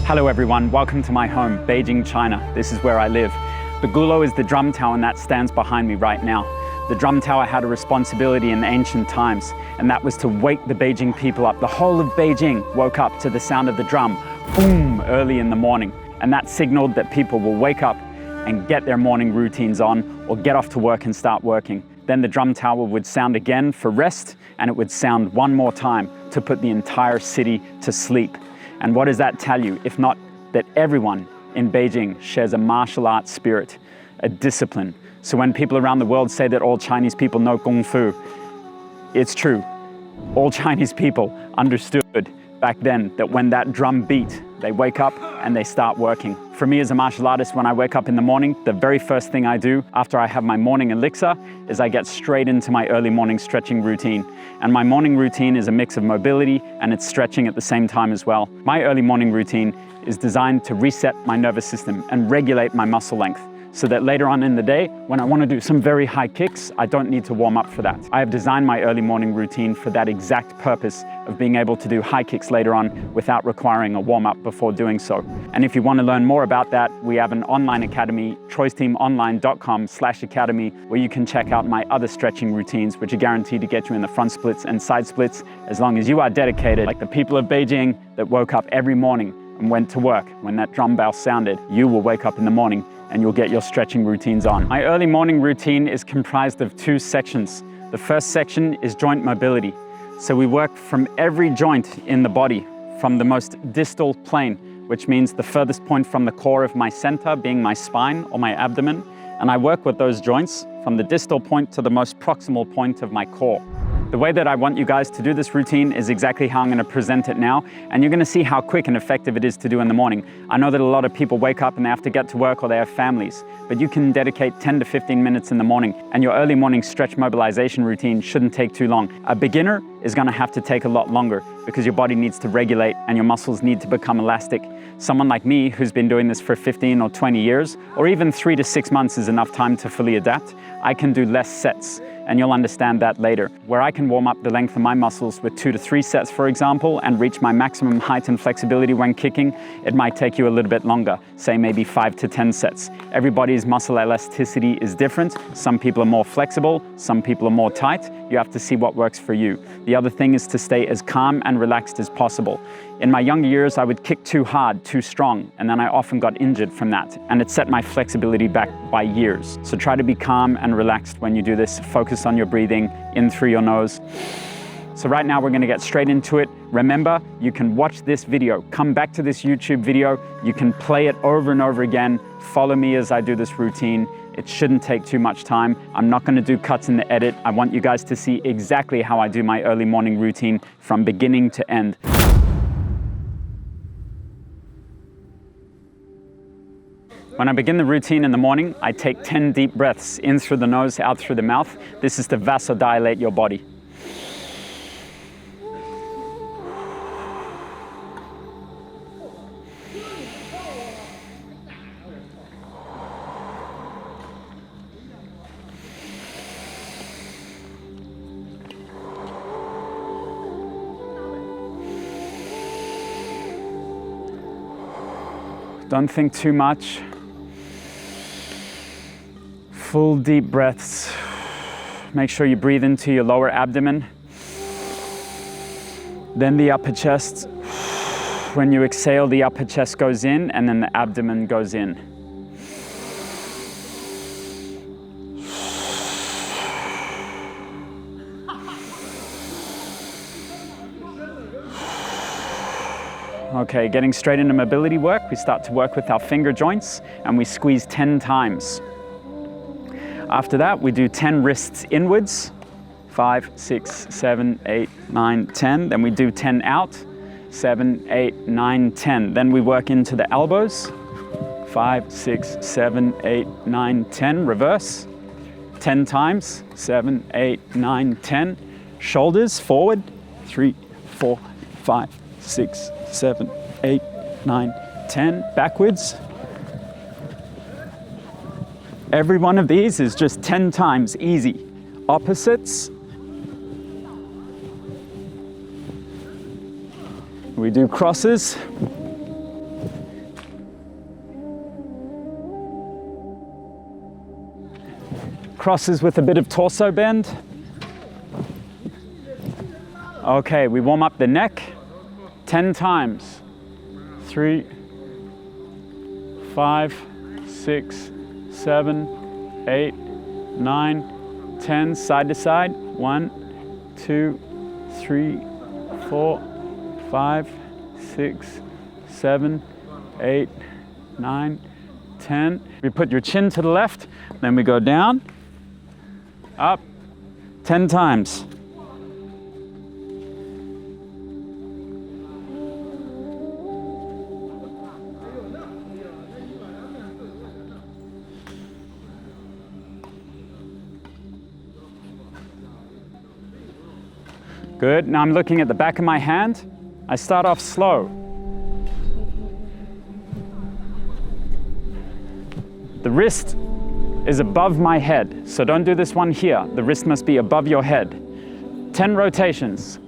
Hello everyone, welcome to my home, Beijing, China. This is where I live. The gulo is the drum tower and that stands behind me right now. The drum tower had a responsibility in ancient times, and that was to wake the Beijing people up. The whole of Beijing woke up to the sound of the drum, boom, early in the morning. And that signaled that people will wake up and get their morning routines on, or get off to work and start working. Then the drum tower would sound again for rest, and it would sound one more time to put the entire city to sleep. And what does that tell you, if not that everyone in Beijing shares a martial arts spirit, a discipline? So when people around the world say that all Chinese people know Kung Fu, it's true. All Chinese people understood back then that when that drum beat, they wake up and they start working. For me as a martial artist, when I wake up in the morning, the very first thing I do after I have my morning elixir is I get straight into my early morning stretching routine. And my morning routine is a mix of mobility and it's stretching at the same time as well. My early morning routine is designed to reset my nervous system and regulate my muscle length, so that later on in the day, when I want to do some very high kicks, I don't need to warm up for that. I have designed my early morning routine for that exact purpose of being able to do high kicks later on without requiring a warm up before doing so. And if you want to learn more about that, we have an online academy, choiceteamonline.com/academy, where you can check out my other stretching routines, which are guaranteed to get you in the front splits and side splits, as long as you are dedicated, like the people of Beijing that woke up every morning and went to work. When that drum bell sounded, you will wake up in the morning and you'll get your stretching routines on. My early morning routine is comprised of two sections. The first section is joint mobility. So we work from every joint in the body, from the most distal plane, which means the furthest point from the core of my center being my spine or my abdomen. And I work with those joints from the distal point to the most proximal point of my core. The way that I want you guys to do this routine is exactly how I'm going to present it now, and you're going to see how quick and effective it is to do in the morning. I know that a lot of people wake up and they have to get to work or they have families, but you can dedicate 10 to 15 minutes in the morning, and your early morning stretch mobilization routine shouldn't take too long. A beginner is going to have to take a lot longer because your body needs to regulate and your muscles need to become elastic. Someone like me who's been doing this for 15 or 20 years, or even 3 to 6 months is enough time to fully adapt. I can do less sets, and you'll understand that later. Where I can warm up the length of my muscles with 2 to 3 sets, for example, and reach my maximum height and flexibility when kicking, it might take you a little bit longer, say maybe 5 to 10 sets. Everybody's muscle elasticity is different. Some people are more flexible, some people are more tight. You have to see what works for you. The other thing is to stay as calm and relaxed as possible. In my younger years, I would kick too hard, too strong, and then I often got injured from that, and it set my flexibility back by years. So try to be calm and relaxed when you do this. Focus on your breathing in through your nose. So right now we're going to get straight into it. Remember, you can watch this video, come back to this YouTube video, you can play it over and over again, follow me as I do this routine. It shouldn't take too much time. I'm not going to do cuts in the edit. I want you guys to see exactly how I do my early morning routine from beginning to end. When I begin the routine in the morning, I take 10 deep breaths in through the nose, out through the mouth. This is to vasodilate your body. Don't think too much. Full deep breaths. Make sure you breathe into your lower abdomen, then the upper chest. When you exhale, the upper chest goes in and then the abdomen goes in. Okay, getting straight into mobility work, we start to work with our finger joints and we squeeze 10 times. After that, we do 10 wrists inwards, 5, 6, 7, 8, 9, 10. Then we do 10 out, 7, 8, 9, 10. Then we work into the elbows, 5, 6, 7, 8, 9, 10. Reverse, 10 times, 7, 8, 9, 10. Shoulders forward, 3, 4, 5, 6, 7, 8, 9, 10. Backwards. Every one of these is just 10 times, easy. Opposites. We do crosses. crosses with a bit of torso bend. Okay, we warm up the neck 10 times. 3, 5, 6, 7, 8, 9, 10. Side to side. 1, 2, 3, 4, 5, 6, 7, 8, 9, 10. We put your chin to the left, then we go down, up, 10 times. Good, now I'm looking at the back of my hand. I start off slow. The wrist is above my head, so don't do this one here. The wrist must be above your head. 10 rotations.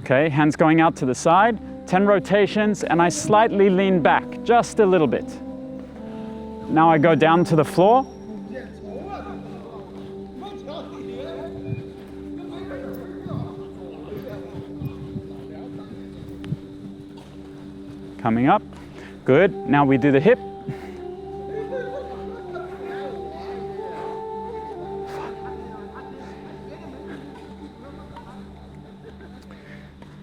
Okay, hands going out to the side. 10 rotations, and I slightly lean back, just a little bit. Now I go down to the floor. Coming up. Good. Now we do the hip.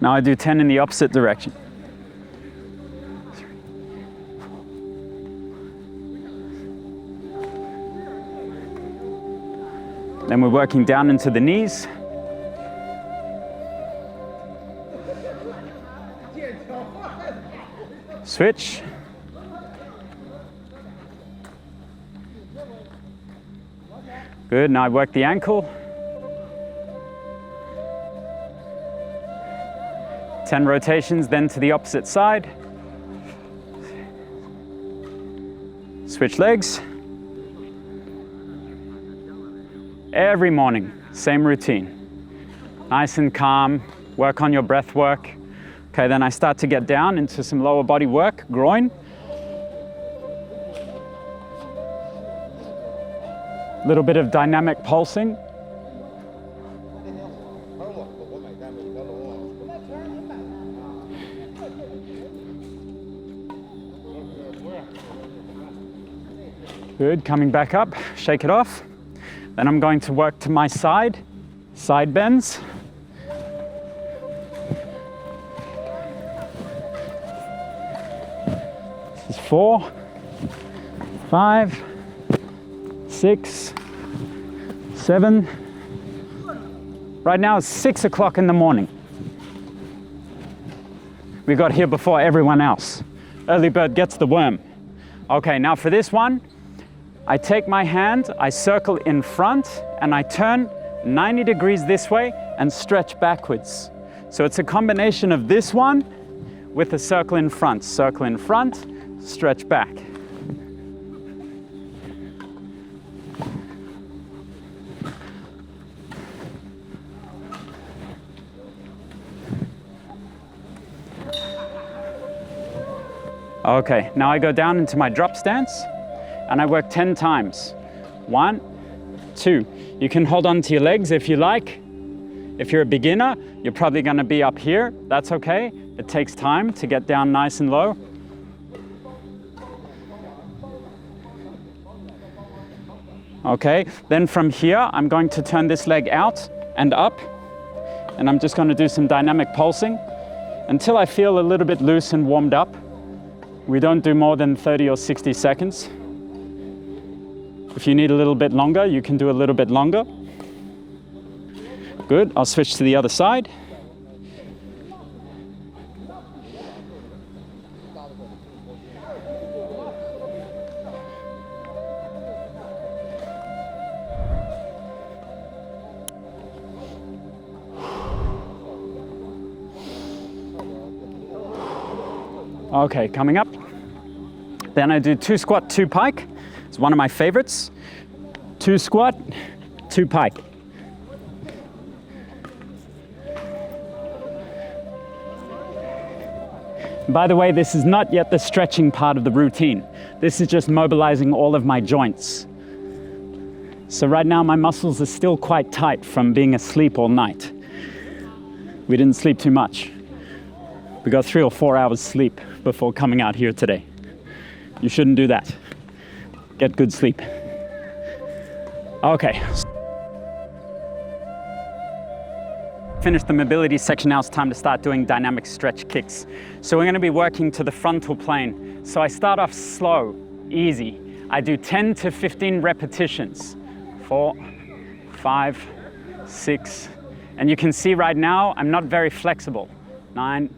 Now I do 10 in the opposite direction. Then we're working down into the knees. Switch. Good, now I work the ankle. 10 rotations, then to the opposite side. Switch legs. Every morning, same routine. Nice and calm, work on your breath work. Okay, then I start to get down into some lower body work, groin. Little bit of dynamic pulsing. Good, coming back up, shake it off. Then I'm going to work to my side bends. This is 4, 5, 6, 7. Right now it's 6 o'clock in the morning. We got here before everyone else. Early bird gets the worm. Okay, now for this one, I take my hand, I circle in front, and I turn 90 degrees this way and stretch backwards. So it's a combination of this one with a circle in front, stretch back. Okay, now I go down into my drop stance and I work 10 times. 1, 2. You can hold on to your legs if you like. If you're a beginner, you're probably going to be up here. That's okay. It takes time to get down nice and low. Okay, then from here, I'm going to turn this leg out and up, and I'm just going to do some dynamic pulsing until I feel a little bit loose and warmed up. We don't do more than 30 or 60 seconds. If you need a little bit longer, you can do a little bit longer. Good, I'll switch to the other side. Okay, coming up. Then I do 2 squat, 2 pike. It's one of my favorites. 2 squat, 2 pike. By the way, this is not yet the stretching part of the routine. This is just mobilizing all of my joints. So right now my muscles are still quite tight from being asleep all night. We didn't sleep too much. We got 3 or 4 hours sleep before coming out here today. You shouldn't do that. Get good sleep. Okay. Finished the mobility section, now it's time to start doing dynamic stretch kicks. So we're going to be working to the frontal plane. So I start off slow, easy. I do 10 to 15 repetitions. 4, 5, 6. And you can see right now, I'm not very flexible. 9,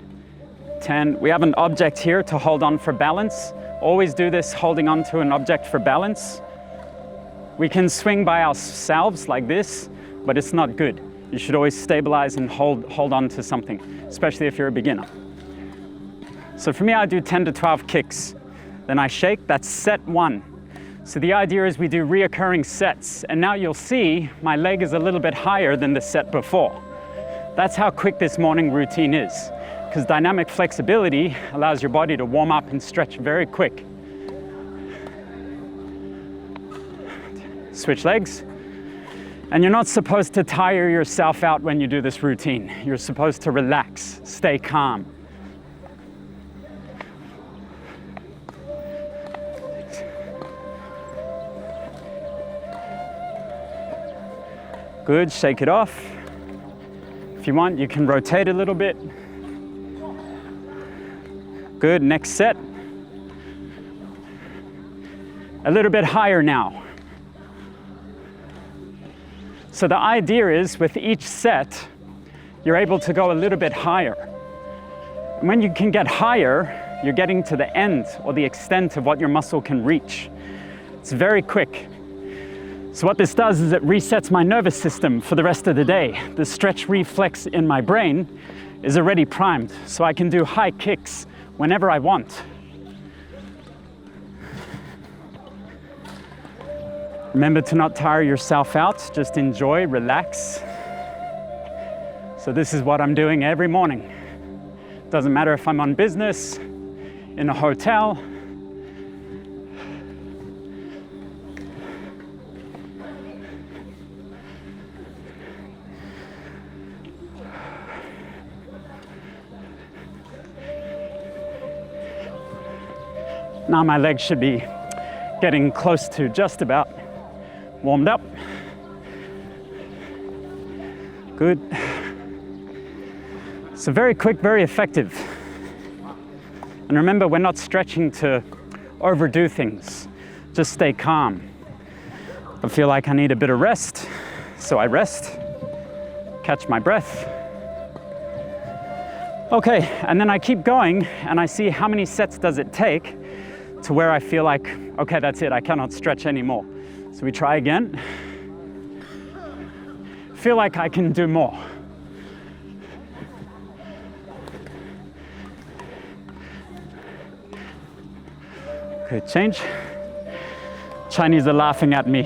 10. We have an object here to hold on for balance. Always do this holding on to an object for balance. We can swing by ourselves like this, but it's not good. You should always stabilize and hold on to something, especially if you're a beginner. So for me, I do 10 to 12 kicks. Then I shake, that's set 1. So the idea is we do reoccurring sets. And now you'll see my leg is a little bit higher than the set before. That's how quick this morning routine is. Because dynamic flexibility allows your body to warm up and stretch very quick. Switch legs. And you're not supposed to tire yourself out when you do this routine. You're supposed to relax, stay calm. Good, shake it off. If you want, you can rotate a little bit. Good, next set. A little bit higher now. So the idea is with each set, you're able to go a little bit higher. And when you can get higher, you're getting to the end or the extent of what your muscle can reach. It's very quick. So what this does is it resets my nervous system for the rest of the day. The stretch reflex in my brain is already primed, so I can do high kicks whenever I want. Remember to not tire yourself out, just enjoy, relax. So this is what I'm doing every morning. Doesn't matter if I'm on business, in a hotel. Now my legs should be getting close to just about warmed up. Good. So very quick, very effective. And remember, we're not stretching to overdo things. Just stay calm. I feel like I need a bit of rest, so I rest, catch my breath. Okay, and then I keep going and I see how many sets does it take to where I feel like, okay, that's it, I cannot stretch anymore. So we try again. Feel like I can do more. Okay, change. Chinese are laughing at me.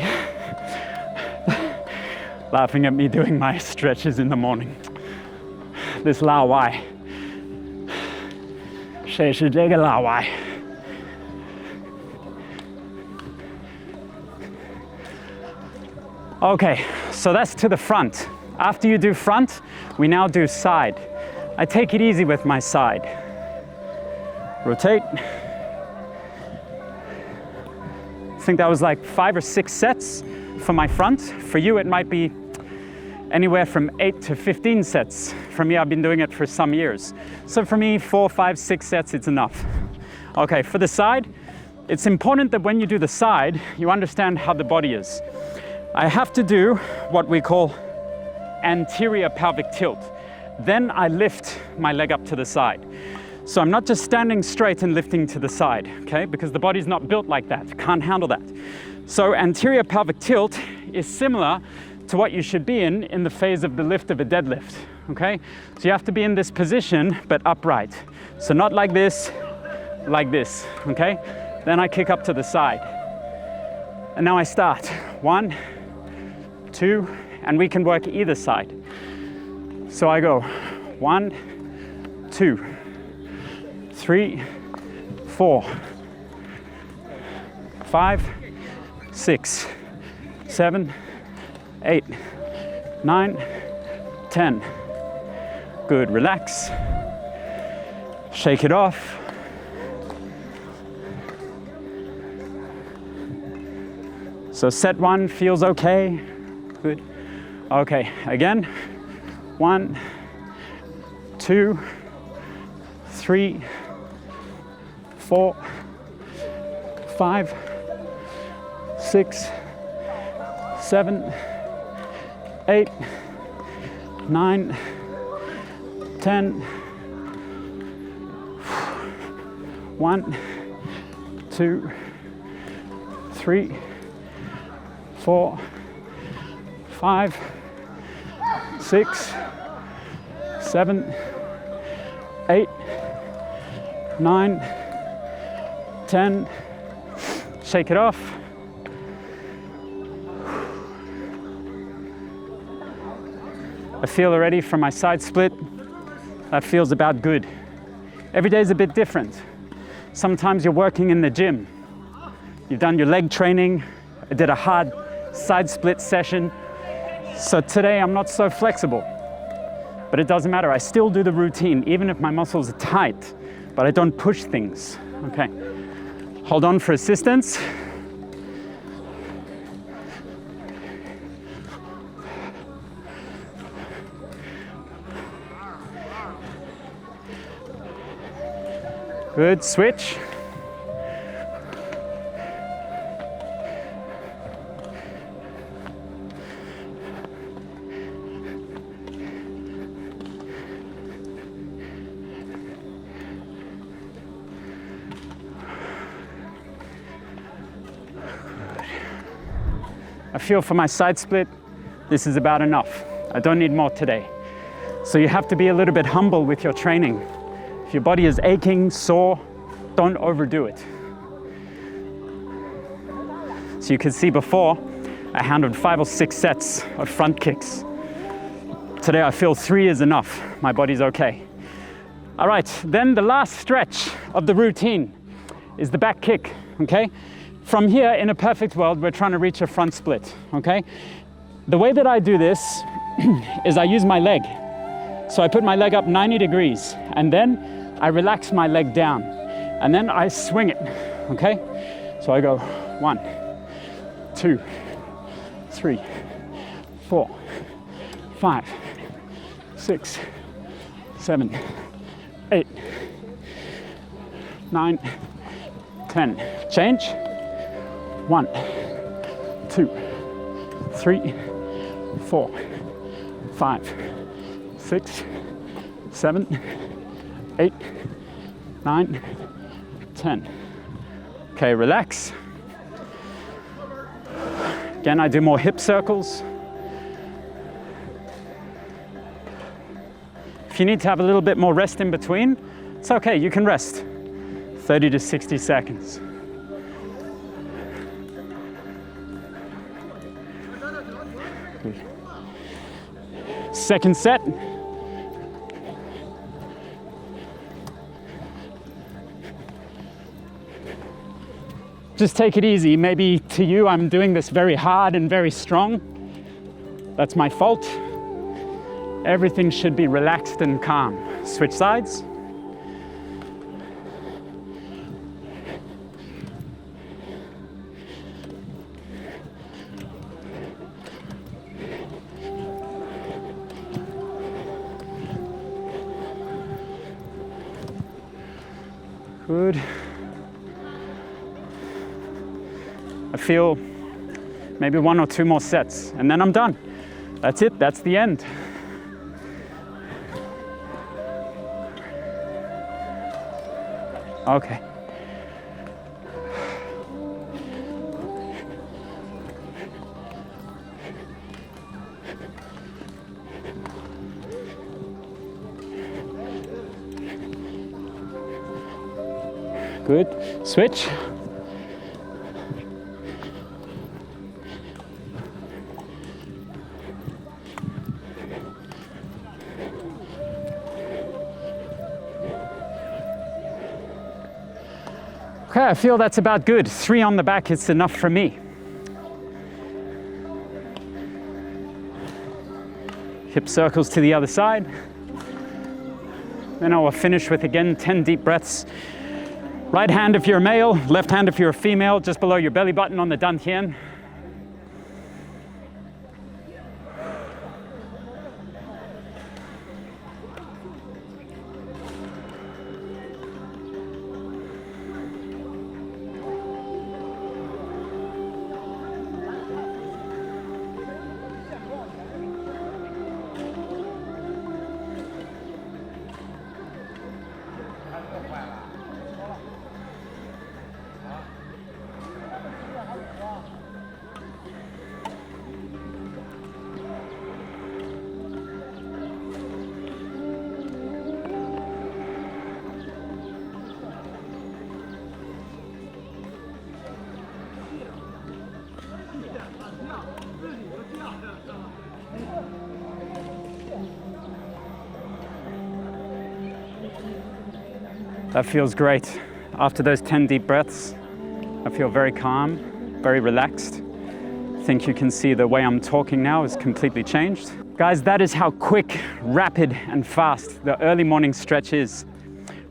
Laughing at me doing my stretches in the morning. This Lao Wai. 谁是这个老外? Okay, so that's to the front. After you do front, we now do side. I take it easy with my side. Rotate. I think that was like 5 or 6 sets for my front. For you, it might be anywhere from 8 to 15 sets. For me, I've been doing it for some years. So for me, 4, 5, 6 sets, it's enough. Okay, for the side, it's important that when you do the side, you understand how the body is. I have to do what we call anterior pelvic tilt. Then I lift my leg up to the side. So I'm not just standing straight and lifting to the side, okay? Because the body's not built like that, can't handle that. So anterior pelvic tilt is similar to what you should be in the phase of the lift of a deadlift, okay? So you have to be in this position, but upright. So not like this, okay? Then I kick up to the side. And now I start. 1, 2, and we can work either side. So I go 1, 2, 3, 3, 4, 5, 6, 7, 8, 9, 10. Good, relax. Shake it off. So set 1 feels okay. Good. Okay, again. 1, 2, 3, 4, 5, 6, 7, 8, 9, 10. 1, 2, 3, 4, 5, 6, 7, 8, 9, 10. Shake it off. I feel already from my side split, that feels about good. Every day is a bit different. Sometimes you're working in the gym. You've done your leg training. I did a hard side split session. So today I'm not so flexible, but it doesn't matter. I still do the routine, even if my muscles are tight, but I don't push things. Okay, hold on for assistance. Good, switch. I feel for my side split, this is about enough. I don't need more today. So you have to be a little bit humble with your training. If your body is aching, sore, don't overdo it. So you can see before, I handled 5 or 6 sets of front kicks. Today I feel 3 is enough. My body's okay. All right, then the last stretch of the routine is the back kick, okay? From here, in a perfect world, we're trying to reach a front split, okay? The way that I do this is I use my leg. So I put my leg up 90 degrees, and then I relax my leg down, and then I swing it, okay? So I go 1, 2, 3, 4, 5, 6, 7, 8, 9, 10. Change. 1, 2, 3, 4, 5, 6, 7, 8, 9, 10. Okay, relax. Again, I do more hip circles. If you need to have a little bit more rest in between, it's okay, you can rest. 30 to 60 seconds. Good. Second set. Just take it easy. Maybe to you, I'm doing this very hard and very strong. That's my fault. Everything should be relaxed and calm. Switch sides. Good. I feel maybe 1 or 2 more sets, and then I'm done. That's it, that's the end. Okay. Good. Switch. Okay, I feel that's about good. 3 on the back is enough for me. Hip circles to the other side. Then I will finish with, again, 10 deep breaths. Right hand if you're a male, left hand if you're a female, just below your belly button on the dantian. That feels great. After those 10 deep breaths, I feel very calm, very relaxed. I think you can see the way I'm talking now is completely changed. Guys, that is how quick, rapid, and fast the early morning stretch is.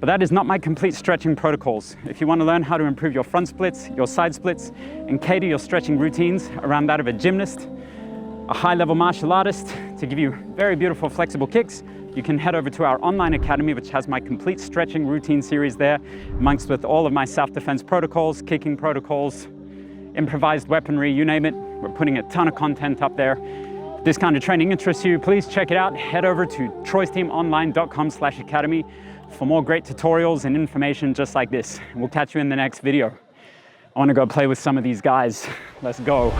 But that is not my complete stretching protocols. If you want to learn how to improve your front splits, your side splits, and cater your stretching routines around that of a gymnast, a high-level martial artist, to give you very beautiful flexible kicks, you can head over to our online academy, which has my complete stretching routine series there, amongst with all of my self-defense protocols, kicking protocols, improvised weaponry, you name it. We're putting a ton of content up there. If this kind of training interests you, please check it out. Head over to troysteamonline.com/academy for more great tutorials and information just like this. We'll catch you in the next video. I want to go play with some of these guys. Let's go.